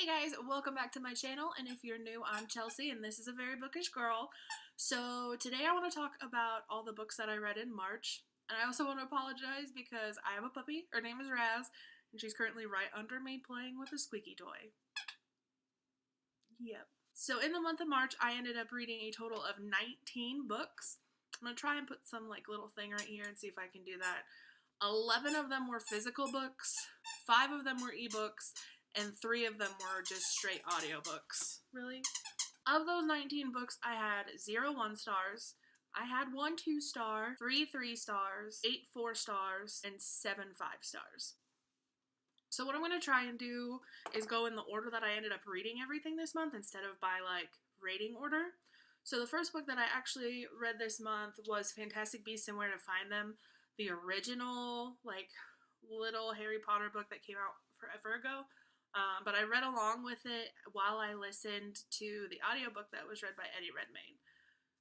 Hey guys, welcome back to my channel, and if you're new, I'm Chelsea, and this is a very bookish girl. So today I want to talk about all the books that I read in March, and I also want to apologize because I have a puppy. Her name is Raz, and she's currently right under me playing with a squeaky toy. Yep. So in the month of March, I ended up reading a total of 19 books. I'm going to try and put some little thing right here and see if I can do that. 11 of them were physical books, 5 of them were ebooks, and 3 of them were just straight audiobooks. Really? Of those 19 books, I had 0 1-stars, I had 1 2-star, 3 3-stars, 8 4-stars, and 7 5-stars. So what I'm going to try and do is go in the order that I ended up reading everything this month instead of by rating order. So the first book that I actually read this month was Fantastic Beasts and Where to Find Them, the original little Harry Potter book that came out forever ago. But I read along with it while I listened to the audiobook that was read by Eddie Redmayne.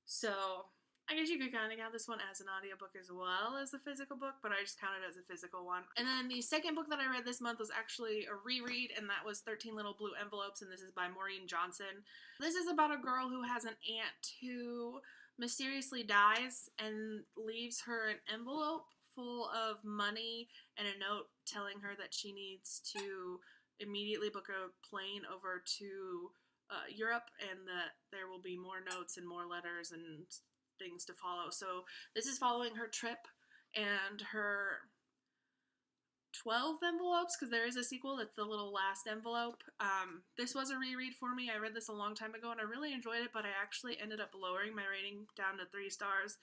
So I guess you could kind of count this one as an audiobook as well as the physical book, but I just counted it as a physical one. And then the second book that I read this month was actually a reread, and that was 13 Little Blue Envelopes, and this is by Maureen Johnson. This is about a girl who has an aunt who mysteriously dies and leaves her an envelope full of money and a note telling her that she needs to immediately book a plane over to Europe, and that there will be more notes and more letters and things to follow. So this is following her trip and her 12 envelopes, because there is a sequel that's the little last envelope. This was a reread for me. I read this a long time ago and I really enjoyed it, but I actually ended up lowering my rating down to 3 stars.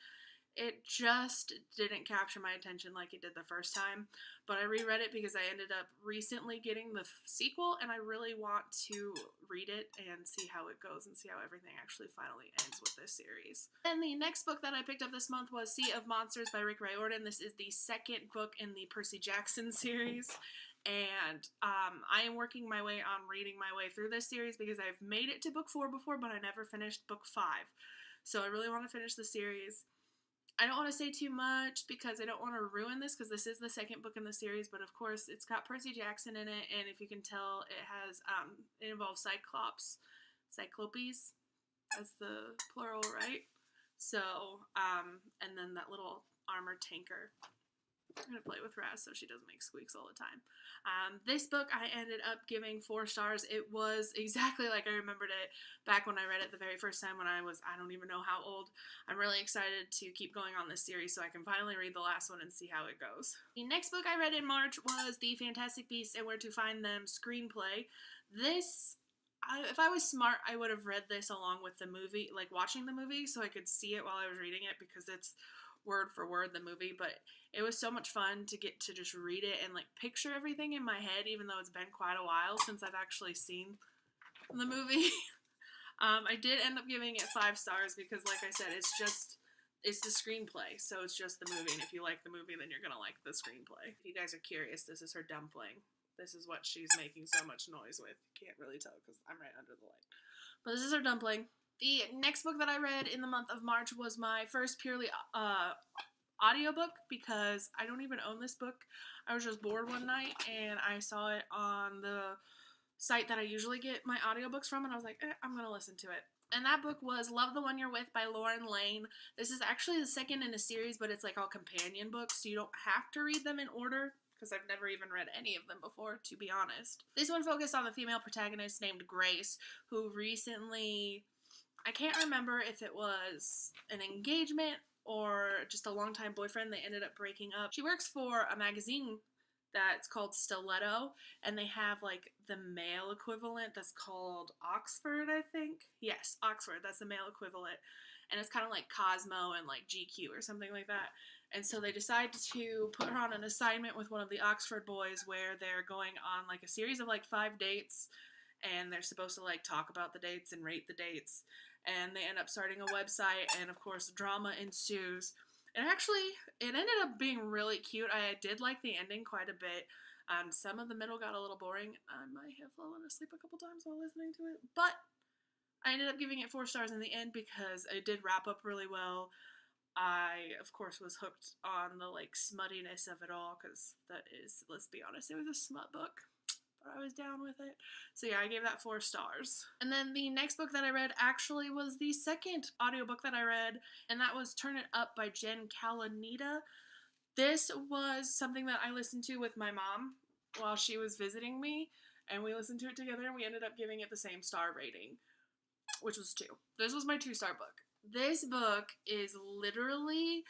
It just didn't capture my attention like it did the first time, but I reread it because I ended up recently getting the sequel, and I really want to read it and see how it goes and see how everything actually finally ends with this series. Then the next book that I picked up this month was Sea of Monsters by Rick Riordan. This is the second book in the Percy Jackson series, and I am working my way on reading my way through this series because I've made it to book 4 before, but I never finished book 5. So I really want to finish the series. I don't want to say too much because I don't want to ruin this, because this is the second book in the series, but of course it's got Percy Jackson in it, and if you can tell, it has, it involves Cyclopes, that's the plural, right? So, and then that little armored tanker. I'm going to play with Raz so she doesn't make squeaks all the time. This book I ended up giving 4 stars. It was exactly like I remembered it back when I read it the very first time when I don't even know how old. I'm really excited to keep going on this series so I can finally read the last one and see how it goes. The next book I read in March was The Fantastic Beasts and Where to Find Them Screenplay. This, if I was smart, I would have read this along with the movie, watching the movie, so I could see it while I was reading it, because it's word for word the movie, but it was so much fun to get to just read it and picture everything in my head, even though it's been quite a while since I've actually seen the movie. I did end up giving it 5 stars because, like I said, it's the screenplay, so it's just the movie, and if you like the movie, then you're gonna like the screenplay. If you guys are curious, this is her dumpling. This is what she's making so much noise with. You can't really tell because I'm right under the light. But this is her dumpling. The next book that I read in the month of March was my first purely audiobook, because I don't even own this book. I was just bored one night and I saw it on the site that I usually get my audiobooks from, and I was like, I'm going to listen to it. And that book was Love the One You're With by Lauren Lane. This is actually the second in a series, but it's all companion books, so you don't have to read them in order, because I've never even read any of them before, to be honest. This one focused on the female protagonist named Grace, who recently, I can't remember if it was an engagement or just a longtime boyfriend. They ended up breaking up. She works for a magazine that's called Stiletto, and they have the male equivalent that's called Oxford, I think. Yes, Oxford, that's the male equivalent. And it's kind of like Cosmo and GQ or something like that. And so they decide to put her on an assignment with one of the Oxford boys where they're going on a series of 5 dates, and they're supposed to talk about the dates and rate the dates. And they end up starting a website, and of course drama ensues. And actually, it ended up being really cute. I did like the ending quite a bit. Some of the middle got a little boring. I might have fallen asleep a couple times while listening to it, but I ended up giving it 4 stars in the end because it did wrap up really well. I, of course, was hooked on the smuttiness of it all, because that is, let's be honest, it was a smut book. but I was down with it. So yeah, I gave that 4 stars. And then the next book that I read actually was the second audiobook that I read, and that was Turn It Up by Jen Calanita. This was something that I listened to with my mom while she was visiting me, and we listened to it together, and we ended up giving it the same star rating, which was 2. This was my 2-star book. This book is literally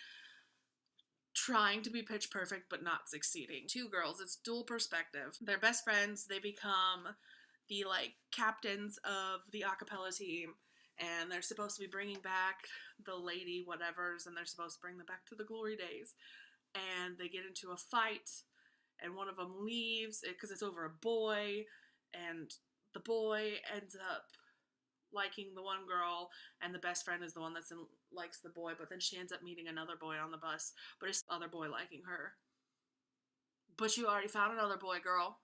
trying to be pitch perfect but not succeeding. 2 girls, it's dual perspective. They're best friends. They become the like captains of the a cappella team, and they're supposed to be bringing back the lady whatevers, and they're supposed to bring them back to the glory days. And they get into a fight, and one of them leaves because it's over a boy, and the boy ends up liking the one girl, and the best friend is the one that likes the boy, but then she ends up meeting another boy on the bus, but it's the other boy liking her. But you already found another boy, girl.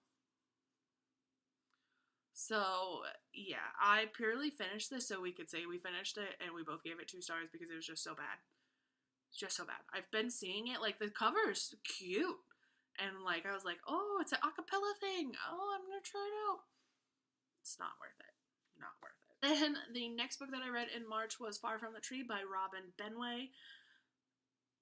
So, yeah, I purely finished this so we could say we finished it, and we both gave it 2 stars because it was just so bad. Just so bad. I've been seeing it, like, the cover is cute, and, like, I was like, oh, it's an a cappella thing. Oh, I'm gonna try it out. It's not worth it. Not worth it. Then the next book that I read in March was Far From the Tree by Robin Benway.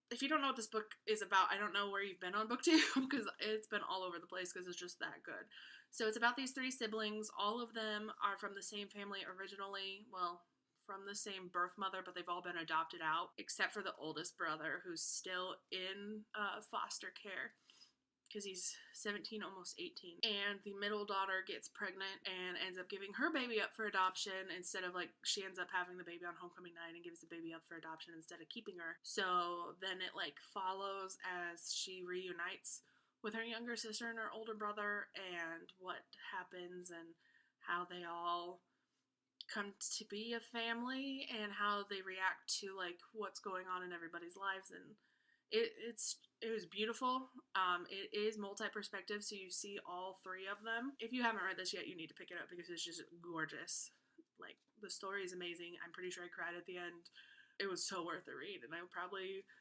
If you don't know what this book is about, I don't know where you've been on BookTube, because it's been all over the place because it's just that good. So it's about these 3 siblings. All of them are from the same family originally. Well, from the same birth mother, but they've all been adopted out, except for the oldest brother, who's still in foster care, because he's 17, almost 18. And the middle daughter gets pregnant and ends up giving her baby up for adoption instead of, like, she ends up having the baby on homecoming night and gives the baby up for adoption instead of keeping her. So then it, like, follows as she reunites with her younger sister and her older brother, and what happens and how they all come to be a family and how they react to, like, what's going on in everybody's lives. And it was beautiful. It is multi-perspective, so you see all 3 of them. If you haven't read this yet, you need to pick it up because it's just gorgeous. Like, the story is amazing. I'm pretty sure I cried at the end. It was so worth the read, and I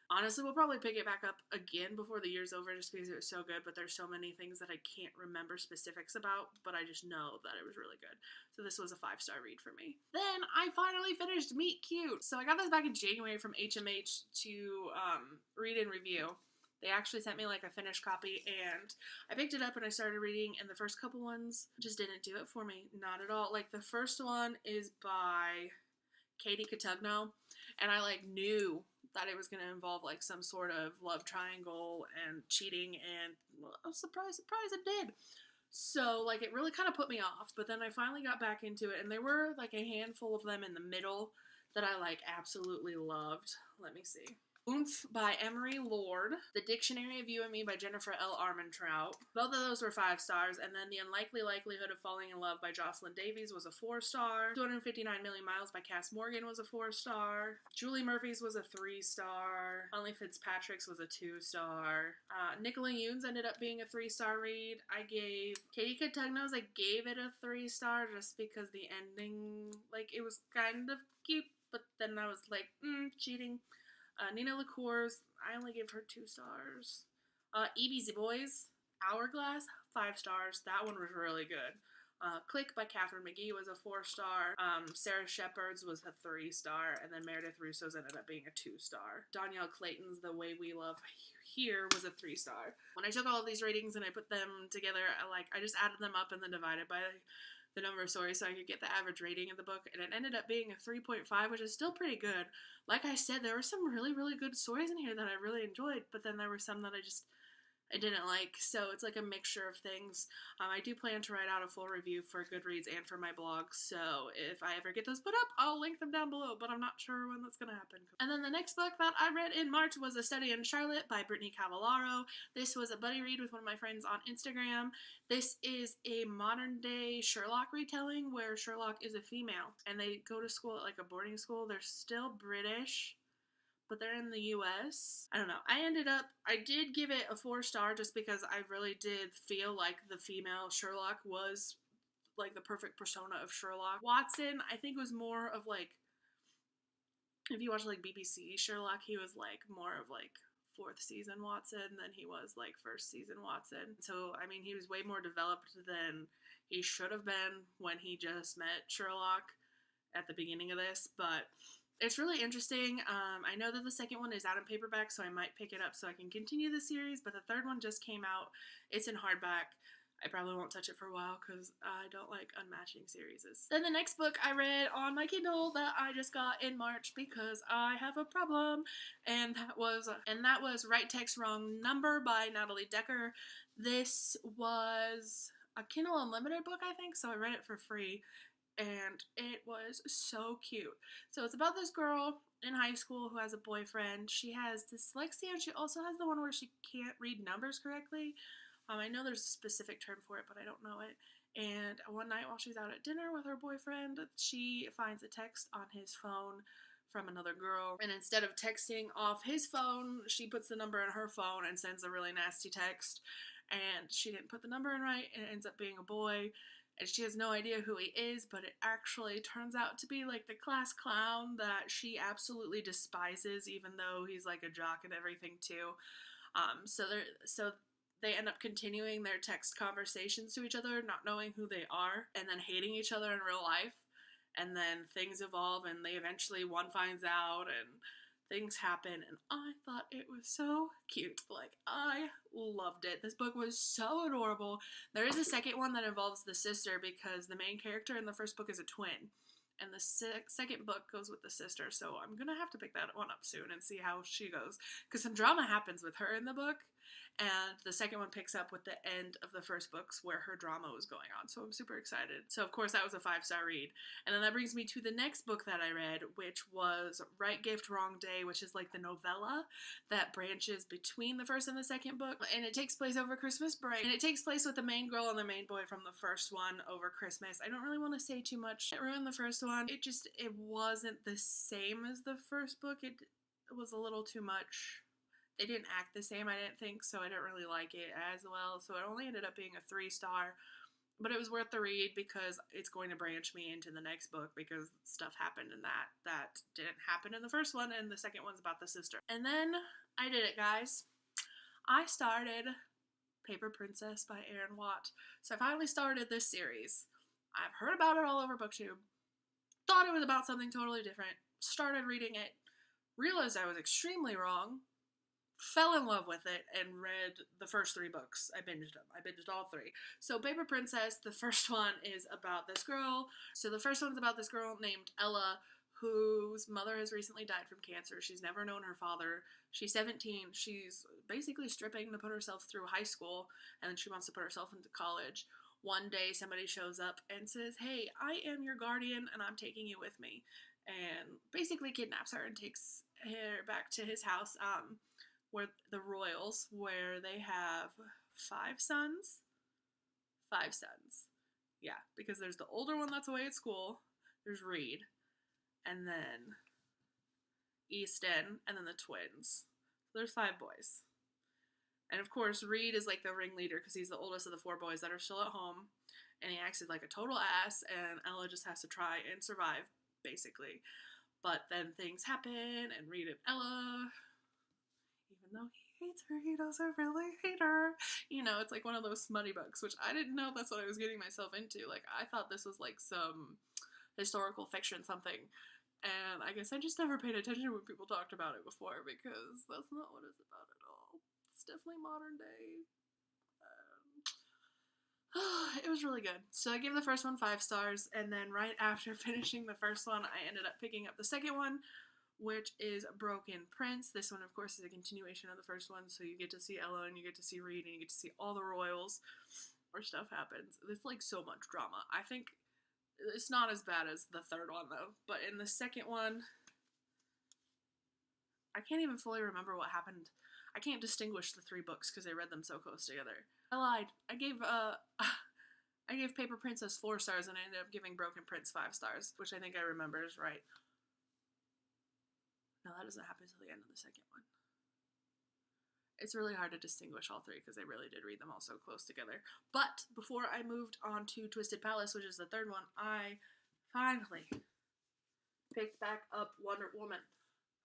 honestly will probably pick it back up again before the year's over just because it was so good, but there's so many things that I can't remember specifics about, but I just know that it was really good. So this was a 5-star read for me. Then I finally finished Meet Cute. So I got this back in January from HMH to read and review. They actually sent me, like, a finished copy, and I picked it up and I started reading, and the first couple ones just didn't do it for me. Not at all. Like, the first one is by Katie Cotugno, and I, like, knew that it was going to involve, like, some sort of love triangle and cheating, and oh, surprise, surprise, it did. So, like, it really kind of put me off, but then I finally got back into it, and there were, like, a handful of them in the middle that I, like, absolutely loved. Let me see. Oomph by Emery Lord, The Dictionary of You and Me by Jennifer L. Armentrout. Both of those were 5 stars, and then The Unlikely Likelihood of Falling in Love by Jocelyn Davies was a 4-star. 259 Million Miles by Cass Morgan was a 4-star. Julie Murphy's was a 3-star. Only Fitzpatrick's was a 2-star. Nicola Yoon's ended up being a 3-star read. I gave Katie Cotugno's, I gave it a 3-star just because the ending, like, it was kind of cute, but then I was like, cheating. Nina LaCour's, I only gave her 2 stars. Evie Z Boys, Hourglass, 5 stars. That one was really good. Click by Catherine McGee was a 4-star. Sarah Shepard's was a 3-star. And then Meredith Russo's ended up being a 2-star. Danielle Clayton's The Way We Love Here was a 3-star. When I took all of these ratings and I put them together, I just added them up and then divided by the number of stories so I could get the average rating of the book, and it ended up being a 3.5, which is still pretty good. Like I said, there were some really, really good stories in here that I really enjoyed, but then there were some that I didn't like, so it's like a mixture of things. I do plan to write out a full review for Goodreads and for my blog, so if I ever get those put up, I'll link them down below, but I'm not sure when that's gonna happen. And then the next book that I read in March was A Study in Charlotte by Brittany Cavallaro. This was a buddy read with one of my friends on Instagram. This is a modern-day Sherlock retelling where Sherlock is a female, and they go to school at, like, a boarding school. They're still British, but they're in the US. I don't know. I did give it a 4-star just because I really did feel like the female Sherlock was, like, the perfect persona of Sherlock. Watson, I think, was more of, like, if you watch, like, BBC Sherlock, he was, like, more of, like, fourth season Watson than he was like first season Watson. So, I mean, he was way more developed than he should have been when he just met Sherlock at the beginning of this, but it's really interesting. I know that the second one is out in paperback, so I might pick it up so I can continue the series, but the third one just came out. It's in hardback. I probably won't touch it for a while because I don't like unmatching series. Then the next book I read on my Kindle that I just got in March because I have a problem, and that was Right Text Wrong Number by Natalie Decker. This was a Kindle Unlimited book, I think, so I read it for free, and it was so cute. So it's about this girl in high school who has a boyfriend. She has dyslexia, and she also has the one where she can't read numbers correctly. I know there's a specific term for it, but I don't know it. And one night while she's out at dinner with her boyfriend, she finds a text on his phone from another girl. And instead of texting off his phone, she puts the number in her phone and sends a really nasty text. And she didn't put the number in right, and it ends up being a boy. And she has no idea who he is, but it actually turns out to be like the class clown that she absolutely despises, even though he's like a jock and everything too. So they end up continuing their text conversations to each other, not knowing who they are, and then hating each other in real life. And then things evolve, and they eventually, one finds out, and things happen, and I thought it was so cute. Like, I loved it. This book was so adorable. There is a second one that involves the sister, because the main character in the first book is a twin, and the second book goes with the sister, so I'm gonna have to pick that one up soon and see how she goes, because some drama happens with her in the book, and the second one picks up with the end of the first books where her drama was going on, so I'm super excited. So of course that was a 5-star read. And then that brings me to the next book that I read, which was Right Gift, Wrong Day, which is like the novella that branches between the first and the second book, and it takes place over Christmas break, and it takes place with the main girl and the main boy from the first one over Christmas. I don't really want to say too much. It ruined the first one. It wasn't the same as the first book. It was a little too much. They didn't act the same, I didn't think, so I didn't really like it as well. So it only ended up being a 3-star, but it was worth the read because it's going to branch me into the next book, because stuff happened in that didn't happen in the first one, and the second one's about the sister. And then I did it, guys. I started Paper Princess by Erin Watt. So I finally started this series. I've heard about it all over BookTube. Thought it was about something totally different. Started reading it. Realized I was extremely wrong. Fell in love with it and read the first 3 books. I binged them. I binged all 3. So Paper Princess, the first one is about this girl. So the first one's about this girl named Ella, whose mother has recently died from cancer. She's never known her father. She's 17. She's basically stripping to put herself through high school, and then she wants to put herself into college. One day somebody shows up and says, "Hey, I am your guardian and I'm taking you with me," and basically kidnaps her and takes her back to his house, where the Royals, where they have 5 sons. 5 sons. Yeah, because there's the older one that's away at school, there's Reed, and then Easton, and then the twins. So there's 5 boys. And of course, Reed is like the ringleader because he's the oldest of the 4 boys that are still at home, and he acted like a total ass, and Ella just has to try and survive, basically. But then things happen, and Reed and Ella, even though he hates her, he doesn't really hate her. You know, it's like one of those smutty books, which I didn't know that's what I was getting myself into. Like, I thought this was like some historical fiction something. And I guess I just never paid attention when people talked about it before, because that's not what it's about at all. It's definitely modern day. It was really good. So I gave the first one 5 stars, and then right after finishing the first one, I ended up picking up the second one, which is Broken Prince. This one, of course, is a continuation of the first one, so you get to see Ella, and you get to see Reed, and you get to see all the royals where stuff happens. There's, like, so much drama. I think it's not as bad as the third one, though. But in the second one, I can't even fully remember what happened. I can't distinguish the 3 books because I read them so close together. I lied. I gave Paper Princess 4 stars, and I ended up giving Broken Prince 5 stars, which I think I remember is right. No, that doesn't happen until the end of the second one. It's really hard to distinguish all 3 because I really did read them all so close together. But before I moved on to Twisted Palace, which is the third one, I finally picked back up Wonder Woman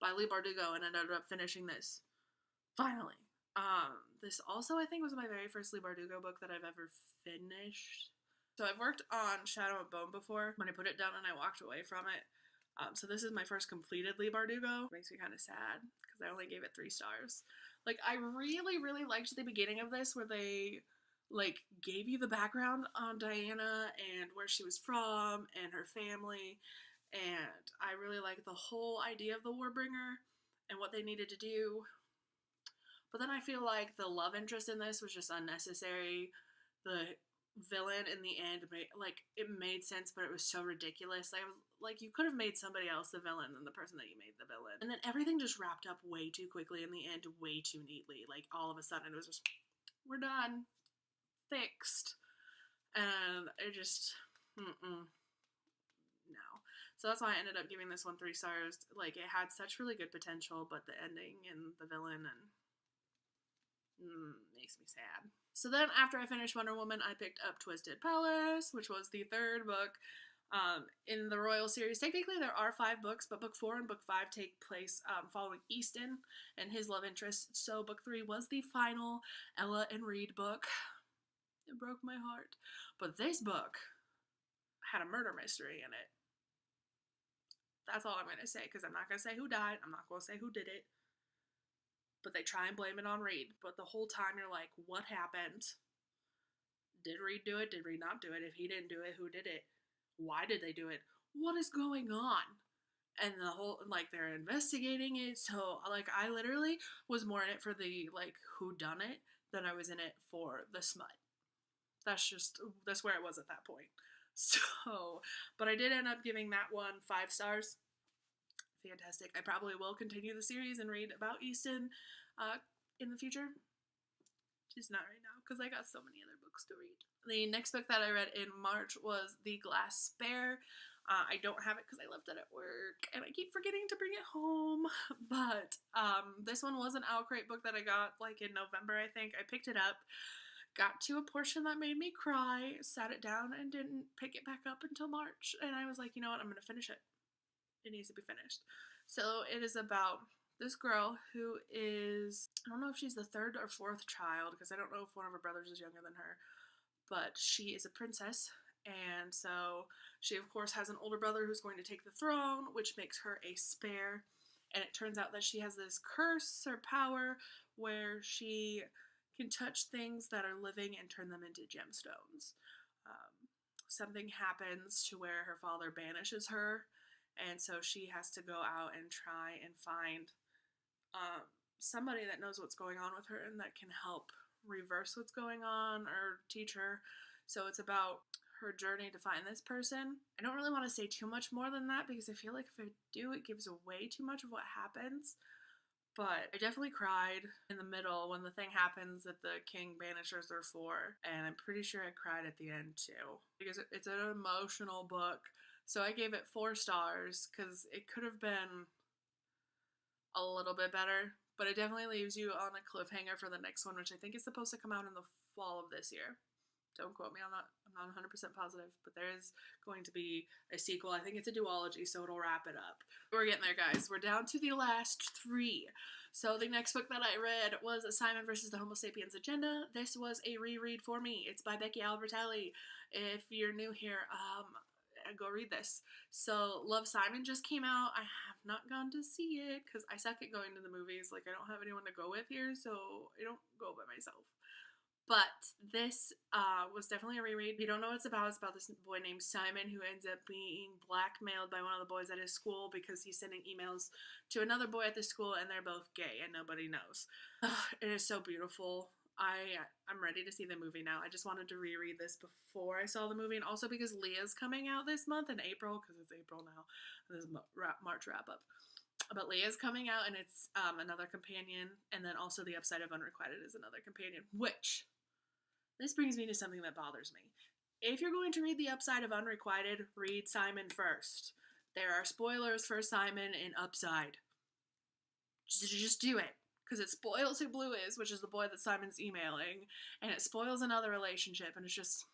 by Leigh Bardugo and ended up finishing this Finally. This also, I think, was my very first Leigh Bardugo book that I've ever finished. So I've worked on Shadow and Bone before when I put it down and I walked away from it. So this is my first completed Leigh Bardugo. It makes me kind of sad because I only gave it 3 stars. Like, I really, really liked the beginning of this where they, like, gave you the background on Diana and where she was from and her family. And I really liked the whole idea of the Warbringer and what they needed to do. But then I feel like the love interest in this was just unnecessary. The villain in the end made sense, but it was so ridiculous. I was like, you could have made somebody else the villain than the person that you made the villain. And then everything just wrapped up way too quickly in the end, way too neatly. Like, all of a sudden it was just, we're done, fixed. And it just, no. So that's why I ended up giving this one 3 stars. Like, it had such really good potential, but the ending and the villain and makes me sad. So then after I finished Wonder Woman, I picked up Twisted Palace, which was the 3rd book in the Royal series. Technically there are 5 books, but book 4 and book 5 take place following Easton and his love interest. So book 3 was the final Ella and Reed book. It broke my heart. But this book had a murder mystery in it. That's all I'm going to say, because I'm not going to say who died. I'm not going to say who did it. But they try and blame it on Reed. But the whole time you're like, what happened? Did Reed do it? Did Reed not do it? If he didn't do it, who did it? Why did they do it? What is going on? And the whole, like, they're investigating it. So, like, I literally was more in it for the, like, who done it than I was in it for the smut. That's where I was at that point. So, but I did end up giving that one 5 stars. Fantastic. I probably will continue the series and read about Easton in the future. Just not right now, because I got so many other books to read. The next book that I read in March was The Glass Spare. I don't have it because I left it at work, and I keep forgetting to bring it home. But this one was an Owl Crate book that I got, like, in November, I think. I picked it up, got to a portion that made me cry, sat it down, and didn't pick it back up until March. And I was like, you know what, I'm going to finish it. It needs to be finished. So it is about this girl who is, I don't know if she's the 3rd or 4th child, because I don't know if one of her brothers is younger than her, but she is a princess, and so she of course has an older brother who's going to take the throne, which makes her a spare. And it turns out that she has this curse or power where she can touch things that are living and turn them into gemstones. Something happens to where her father banishes her, and so she has to go out and try and find somebody that knows what's going on with her and that can help reverse what's going on or teach her. So it's about her journey to find this person. I don't really want to say too much more than that because I feel like if I do, it gives away too much of what happens. But I definitely cried in the middle when the thing happens that the king banishes her for. And I'm pretty sure I cried at the end too. Because it's an emotional book. So I gave it 4 stars because it could have been a little bit better. But it definitely leaves you on a cliffhanger for the next one, which I think is supposed to come out in the fall of this year. Don't quote me on that. I'm not 100% positive, but there is going to be a sequel. I think it's a duology, so it'll wrap it up. We're getting there, guys. We're down to the last 3. So the next book that I read was Simon vs. the Homo Sapiens Agenda. This was a reread for me. It's by Becky Albertalli. If you're new here, go read this. So Love, Simon just came out. I have not gone to see it because I suck at going to the movies. Like, I don't have anyone to go with here, so I don't go by myself. But this was definitely a reread. If you don't know what it's about this boy named Simon who ends up being blackmailed by one of the boys at his school because he's sending emails to another boy at the school and they're both gay and nobody knows. It is so beautiful. I'm ready to see the movie now. I just wanted to reread this before I saw the movie, and also because Leah's coming out this month in April, because it's April now. This is March wrap-up. But Leah's coming out, and it's another companion, and then also The Upside of Unrequited is another companion, which, this brings me to something that bothers me. If you're going to read The Upside of Unrequited, read Simon first. There are spoilers for Simon in Upside. Just do it. Because it spoils who Blue is, which is the boy that Simon's emailing, and it spoils another relationship, and it's just,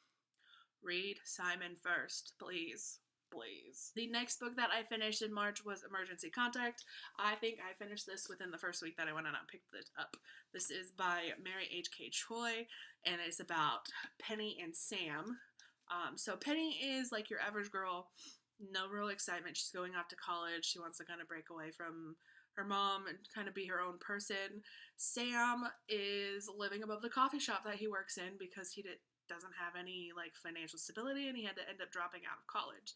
read Simon first, please. please. The next book that I finished in March was Emergency Contact. I think I finished this within the first week that I went out and picked it up. This is by Mary H.K. Choi, and it's about Penny and Sam. So Penny is like your average girl, no real excitement. She's going off to college. She wants to kind of break away from her mom and kind of be her own person. Sam is living above the coffee shop that he works in because he doesn't have any like financial stability, and he had to end up dropping out of college.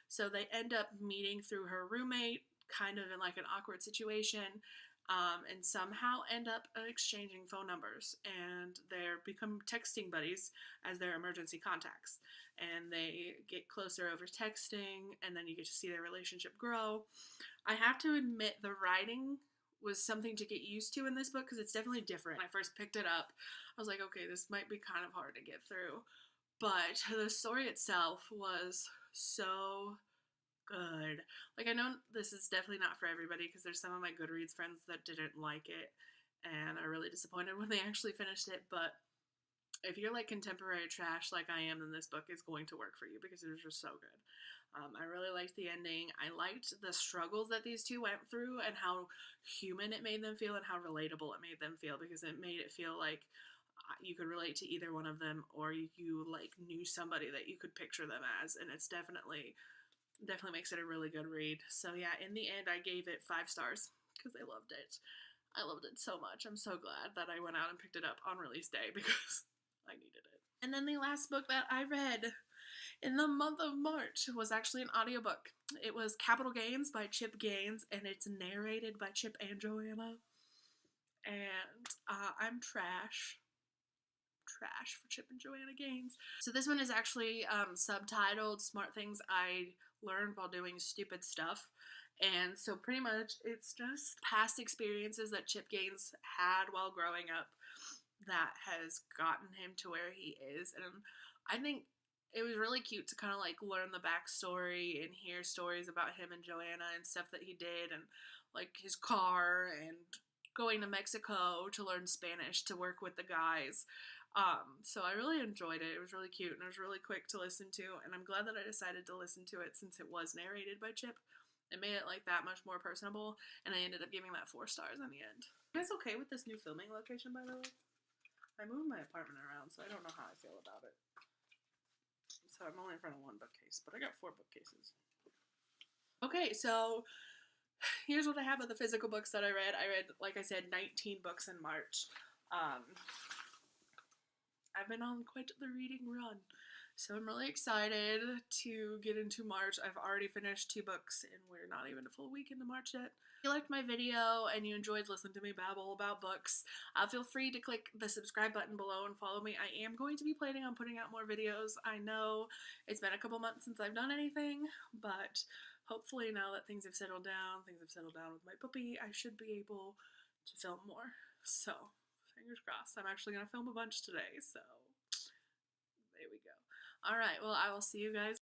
So they end up meeting through her roommate, kind of in like an awkward situation, and somehow end up exchanging phone numbers, and they become texting buddies as their emergency contacts, and they get closer over texting, and then you get to see their relationship grow. I have to admit the writing was something to get used to in this book because it's definitely different. When I first picked it up, I was like, okay, this might be kind of hard to get through, but the story itself was so good. Like, I know this is definitely not for everybody because there's some of my Goodreads friends that didn't like it and are really disappointed when they actually finished it, but if you're like contemporary trash like I am, then this book is going to work for you because it was just so good. I really liked the ending. I liked the struggles that these two went through and how human it made them feel and how relatable it made them feel, because it made it feel like you could relate to either one of them, or you like knew somebody that you could picture them as, and it's definitely makes it a really good read. So yeah, in the end I gave it 5 stars because I loved it. I loved it so much. I'm so glad that I went out and picked it up on release day because I needed it. And then the last book that I read in the month of March was actually an audiobook. It was Capital Gains by Chip Gaines, and it's narrated by Chip and Joanna. And I'm trash for Chip and Joanna Gaines. So this one is actually subtitled Smart Things I Learned While Doing Stupid Stuff. And so pretty much it's just past experiences that Chip Gaines had while growing up that has gotten him to where he is. And I think it was really cute to kind of like learn the backstory and hear stories about him and Joanna and stuff that he did, and like his car and going to Mexico to learn Spanish to work with the guys. So I really enjoyed it. It was really cute and it was really quick to listen to, and I'm glad that I decided to listen to it since it was narrated by Chip. It made it like that much more personable, and I ended up giving that 4 stars in the end. You guys okay with this new filming location, by the way? I moved my apartment around, so I don't know how I feel about it. So I'm only in front of 1 bookcase, but I got 4 bookcases. Okay, so here's what I have of the physical books that I read. I read, like I said, 19 books in March. I've been on quite the reading run, so I'm really excited to get into March. I've already finished 2 books, and we're not even a full week into March yet. If you liked my video and you enjoyed listening to me babble about books, feel free to click the subscribe button below and follow me. I am going to be planning on putting out more videos. I know it's been a couple months since I've done anything, but hopefully now that things have settled down with my puppy, I should be able to film more. So, fingers crossed. I'm actually going to film a bunch today, so there we go. Alright, well, I will see you guys